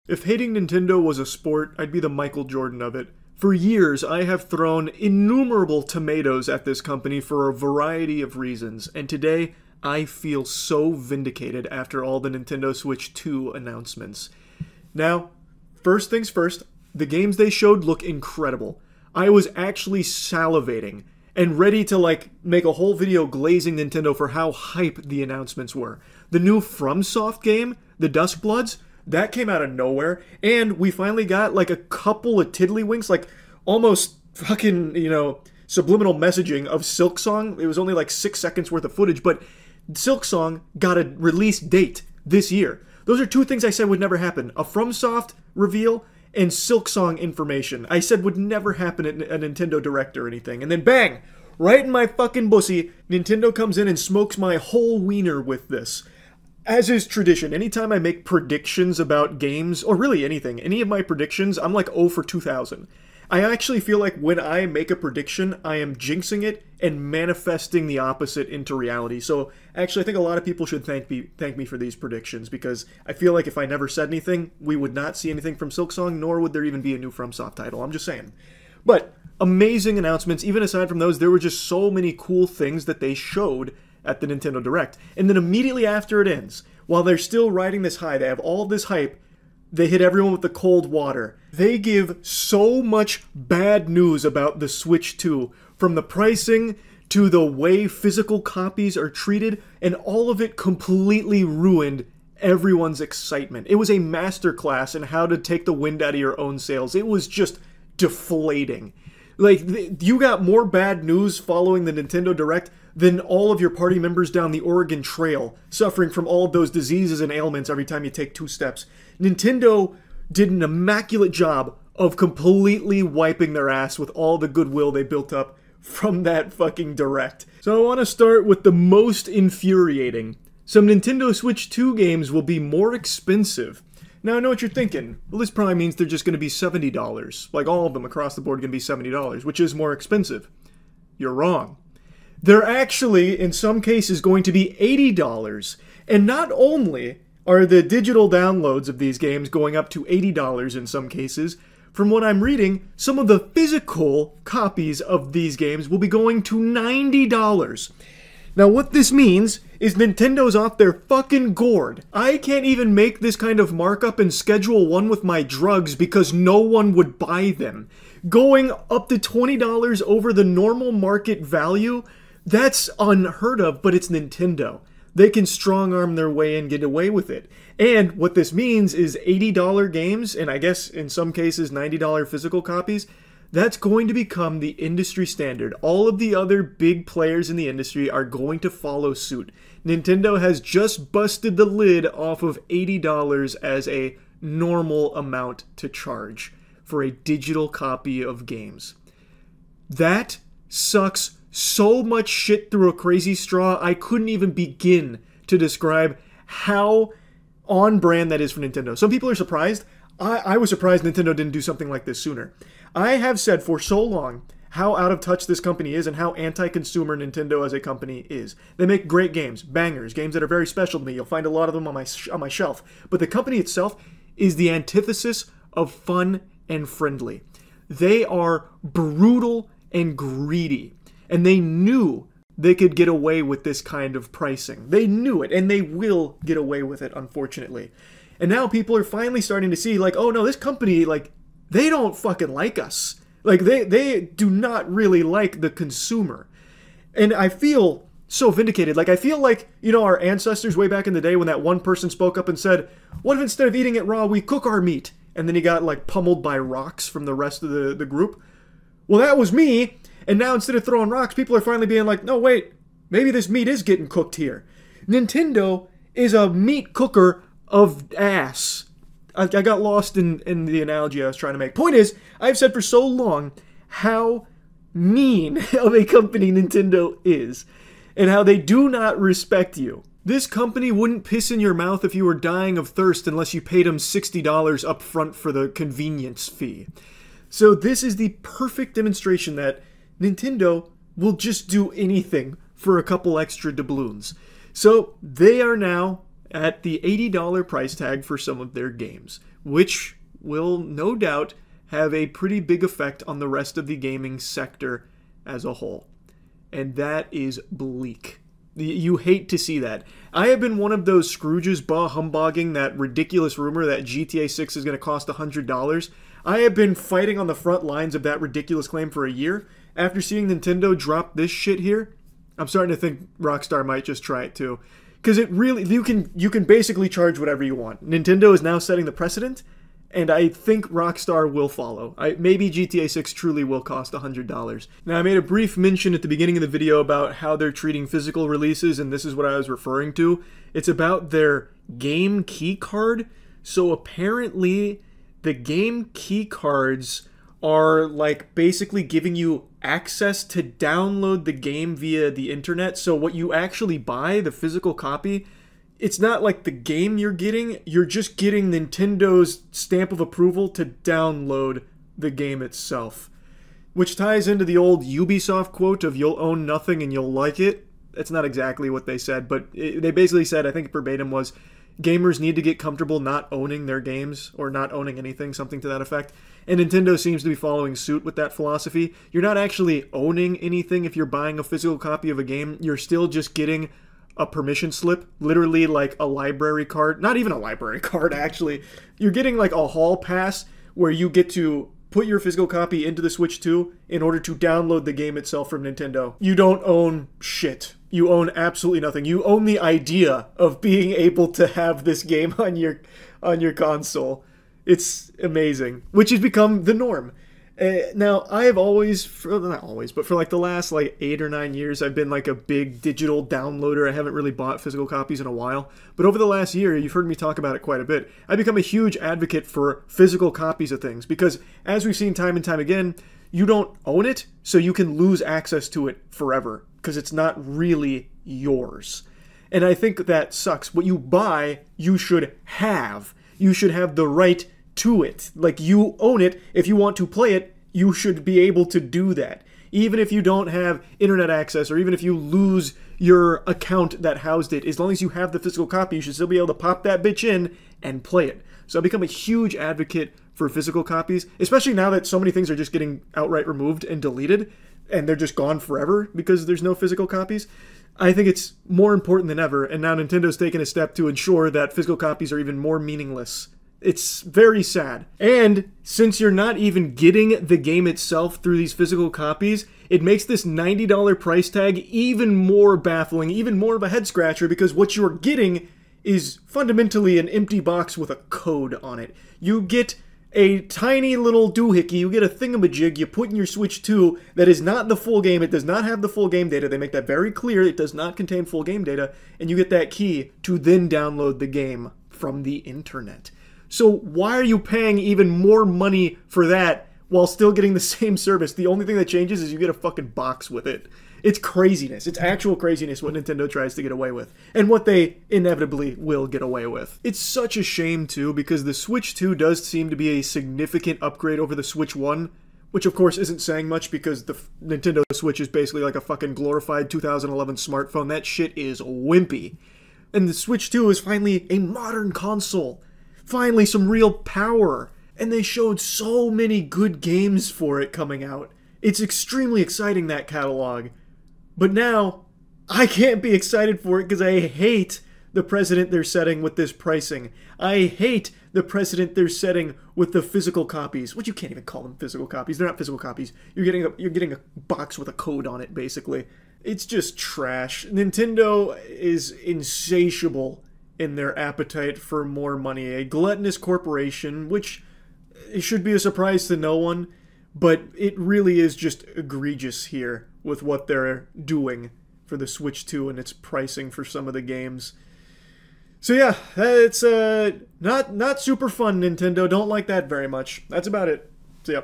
If hating Nintendo was a sport, I'd be the Michael Jordan of it. For years, I have thrown innumerable tomatoes at this company for a variety of reasons, and today, I feel so vindicated after all the Nintendo Switch 2 announcements. Now, first things first, the games they showed look incredible. I was actually salivating and ready to make a whole video glazing Nintendo for how hype the announcements were. The new FromSoft game, The Duskbloods, that came out of nowhere, and we finally got a couple of tiddlywinks, almost fucking, subliminal messaging of Silksong. It was only 6 seconds worth of footage, but Silksong got a release date this year. Those are two things I said would never happen. A FromSoft reveal and Silksong information. I said would never happen at a Nintendo Direct or anything. And then bang! Right in my fucking bussy, Nintendo comes in and smokes my whole wiener with this. As is tradition, anytime I make predictions about games, or really anything, any of my predictions, I'm 0 for 2000. I actually feel like when I make a prediction, I am jinxing it and manifesting the opposite into reality. So actually, I think a lot of people should thank me for these predictions, because I feel like if I never said anything, we would not see anything from Silksong, nor would there even be a new FromSoft title. I'm just saying. But amazing announcements. Even aside from those, there were just so many cool things that they showed at the Nintendo Direct. And then immediately after it ends, while they're still riding this high, they have all this hype, they hit everyone with the cold water. They give so much bad news about the Switch 2, from the pricing to the way physical copies are treated, and all of it completely ruined everyone's excitement. It was a masterclass in how to take the wind out of your own sails. It was just deflating. You got more bad news following the Nintendo Direct than all of your party members down the Oregon Trail, suffering from all of those diseases and ailments every time you take 2 steps. Nintendo did an immaculate job of completely wiping their ass with all the goodwill they built up from that fucking Direct. So I want to start with the most infuriating. Some Nintendo Switch 2 games will be more expensive. Now, I know what you're thinking. Well, this probably means they're just going to be $70. All of them across the board are going to be $70, which is more expensive. You're wrong. They're actually, in some cases, going to be $80. And not only are the digital downloads of these games going up to $80 in some cases, from what I'm reading, some of the physical copies of these games will be going to $90. Now, what this means is Nintendo's off their fucking gourd. I can't even make this kind of markup in Schedule 1 with my drugs because no one would buy them. Going up to $20 over the normal market value, that's unheard of, but it's Nintendo. They can strong-arm their way and get away with it. And what this means is $80 games, and I guess in some cases $90 physical copies, that's going to become the industry standard. All of the other big players in the industry are going to follow suit. Nintendo has just busted the lid off of $80 as a normal amount to charge for a digital copy of games. That sucks so much shit through a crazy straw, I couldn't even begin to describe how on brand that is for Nintendo. Some people are surprised. I was surprised Nintendo didn't do something like this sooner. I have said for so long how out of touch this company is and how anti-consumer Nintendo as a company is. They make great games, bangers, games that are very special to me. You'll find a lot of them on my shelf. But the company itself is the antithesis of fun and friendly. They are brutal and greedy. And they knew they could get away with this kind of pricing. They knew it, and they will get away with it, unfortunately. And now people are finally starting to see, oh no, this company, they don't fucking like us. They do not really like the consumer. And I feel so vindicated. I feel like, our ancestors way back in the day when that one person spoke up and said, what if instead of eating it raw, we cook our meat? And then he got, pummeled by rocks from the rest of the group. Well, that was me. And now instead of throwing rocks, people are finally being like, no, wait, maybe this meat is getting cooked here. Nintendo is a meat cooker of ass. I got lost in the analogy I was trying to make. Point is, I've said for so long how mean of a company Nintendo is and how they do not respect you. This company wouldn't piss in your mouth if you were dying of thirst unless you paid them $60 up front for the convenience fee. So this is the perfect demonstration that Nintendo will just do anything for a couple extra doubloons. So they are now at the $80 price tag for some of their games, which will no doubt have a pretty big effect on the rest of the gaming sector as a whole. And that is bleak. You hate to see that. I have been one of those Scrooges bah-humbugging that ridiculous rumor that GTA 6 is going to cost $100. I have been fighting on the front lines of that ridiculous claim for a year. After seeing Nintendo drop this shit here, I'm starting to think Rockstar might just try it too. Because it really, you can basically charge whatever you want. Nintendo is now setting the precedent, and I think Rockstar will follow. Maybe GTA 6 truly will cost $100. Now, I made a brief mention at the beginning of the video about how they're treating physical releases, and this is what I was referring to. It's about their game key card. So apparently, the game key cards are like basically giving you access to download the game via the internet. So what you actually buy, the physical copy, it's not like the game you're just getting Nintendo's stamp of approval to download the game itself. Which ties into the old Ubisoft quote of "you'll own nothing and you'll like it." That's not exactly what they said, but they basically said, I think verbatim was, gamers need to get comfortable not owning their games, or not owning anything, something to that effect. And Nintendo seems to be following suit with that philosophy. You're not actually owning anything if you're buying a physical copy of a game. You're still just getting a permission slip, literally like a library card. Not even a library card, actually. You're getting like a hall pass where you get to put your physical copy into the Switch 2 in order to download the game itself from Nintendo. You don't own shit. You own absolutely nothing. You own the idea of being able to have this game on your console. It's amazing, which has become the norm. Now, I have always, not always, but for like the last like 8 or 9 years, I've been like a big digital downloader. I haven't really bought physical copies in a while. But over the last year, you've heard me talk about it quite a bit. I've become a huge advocate for physical copies of things because, as we've seen time and time again, you don't own it, so you can lose access to it forever because it's not really yours. And I think that sucks. What you buy, you should have. You should have the right to it. Like, you own it. If you want to play it, you should be able to do that. Even if you don't have internet access, or even if you lose your account that housed it, as long as you have the physical copy, you should still be able to pop that bitch in and play it. So I've become a huge advocate for physical copies, especially now that so many things are just getting outright removed and deleted, and they're just gone forever because there's no physical copies. I think it's more important than ever, and now Nintendo's taken a step to ensure that physical copies are even more meaningless. It's very sad. And since you're not even getting the game itself through these physical copies, it makes this $90 price tag even more baffling, even more of a head scratcher, because what you're getting is fundamentally an empty box with a code on it. You get a tiny little doohickey, you get a thingamajig you put in your Switch 2 that is not the full game. It does not have the full game data. They make that very clear. It does not contain full game data. And you get that key to then download the game from the internet. So why are you paying even more money for that while still getting the same service? The only thing that changes is you get a fucking box with it. It's craziness. It's actual craziness what Nintendo tries to get away with. And what they inevitably will get away with. It's such a shame, too, because the Switch 2 does seem to be a significant upgrade over the Switch 1, which of course isn't saying much because the Nintendo Switch is basically like a fucking glorified 2011 smartphone. That shit is wimpy. And the Switch 2 is finally a modern console. Finally, some real power. And they showed so many good games for it coming out. It's extremely exciting, that catalog. But now, I can't be excited for it because I hate the precedent they're setting with this pricing. I hate the precedent they're setting with the physical copies. Which you can't even call them physical copies. They're not physical copies. You're getting a box with a code on it, basically. It's just trash. Nintendo is insatiable in their appetite for more money. A gluttonous corporation, which should be a surprise to no one, but it really is just egregious here with what they're doing for the Switch 2 and its pricing for some of the games. So yeah, it's not super fun, Nintendo. Don't like that very much. That's about it. See ya.